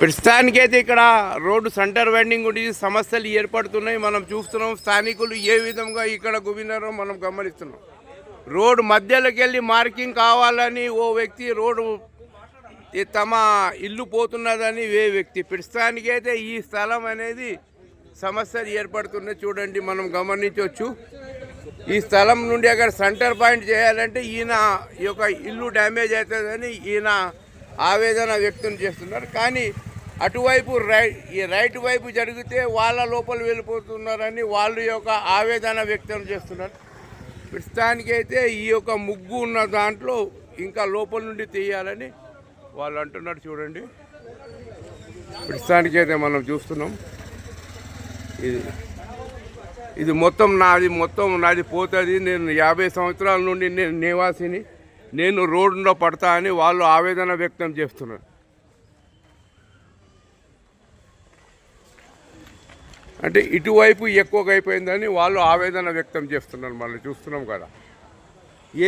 ప్రస్తుతానికైతే ఇక్కడ road centre vending గురించి సమస్యలు ఏర్పడుతున్నాయి. మనం చూస్తున్నాం స్థానికులు ఏ విధంగా ఇక్కడ గుబినారో మనం గమనిస్తున్నాం. రోడ్డు మధ్యలోకి వెళ్ళి మార్కింగ్ కావాలని ఓ వ్యక్తి, రోడ్డు తమ ఇల్లు పోతున్నదని వ్యక్తి. ప్రస్తుతానికైతే ఈ స్థలం అనేది సమస్యలు ఏర్పడుతున్నాయి. చూడండి, మనం గమనించవచ్చు. ఈ స్థలం నుండి అక్కడ సెంటర్ పాయింట్ చేయాలంటే ఈయన యొక్క ఇల్లు డ్యామేజ్ అవుతుందని ఈయన ఆవేదన వ్యక్తం చేస్తున్నారు. కానీ అటువైపు రైట్ వైపు జరిగితే వాళ్ళ లోపల వెళ్ళిపోతున్నారని వాళ్ళు యొక్క ఆవేదన వ్యక్తం చేస్తున్నారు. ప్రస్తుతానికైతే ఈ యొక్క ముగ్గు ఉన్న దాంట్లో ఇంకా లోపల నుండి తీయాలని వాళ్ళు అంటున్నారు. చూడండి, ప్రస్తుతానికైతే మనం చూస్తున్నాం. ఇది మొత్తం నాది పోతుంది. నేను 50 సంవత్సరాల నుండి నేను నివాసిని, నేను రోడ్డులో పడతా అని వాళ్ళు ఆవేదన వ్యక్తం చేస్తున్నారు. అంటే ఇటువైపు ఎక్కువగా అయిపోయిందని వాళ్ళు ఆవేదన వ్యక్తం చేస్తున్నారు. మనం చూస్తున్నాం కదా.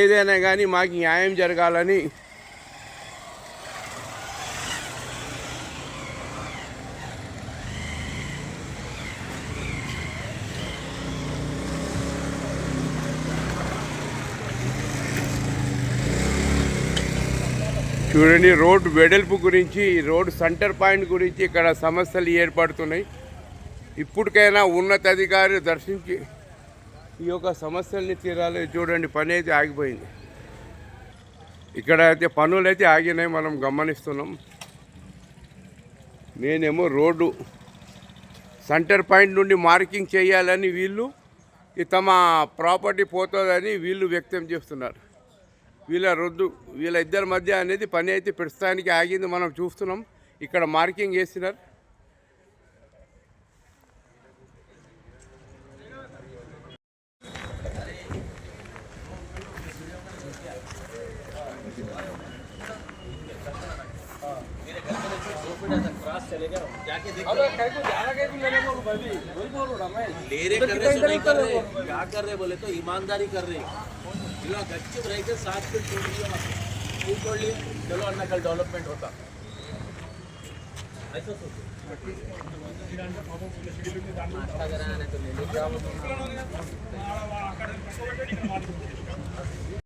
ఏదైనా కానీ మాకు న్యాయం జరగాలని చూడండి. రోడ్డు వెడల్పు గురించి, రోడ్డు సెంటర్ పాయింట్ గురించి ఇక్కడ సమస్యలు ఏర్పడుతున్నాయి. ఇప్పటికైనా ఉన్నతాధికారి దర్శించి ఈ యొక్క సమస్యల్ని తీరాలి. చూడండి, పని అయితే ఆగిపోయింది. ఇక్కడ అయితే పనులు అయితే ఆగినాయి, మనం గమనిస్తున్నాం. నేనేమో రోడ్డు సెంటర్ పాయింట్ నుండి మార్కింగ్ చేయాలని వీళ్ళు తమ ప్రాపర్టీ పోతుందని వీళ్ళు వ్యక్తం చేస్తున్నారు. వీళ్ళ ఇద్దరి మధ్య అనేది పని అయితే ప్రస్తుతానికి ఆగింది. మనం చూస్తున్నాం, ఇక్కడ మార్కింగ్ వేసినారు. क्या कर रहे बोले तो ईमानदारी कर रहे, गच्चू रह के 7 फीट छोड़ लिए, चलो अन्ना कल डेवलपमेंट होता ऐसा सोचो.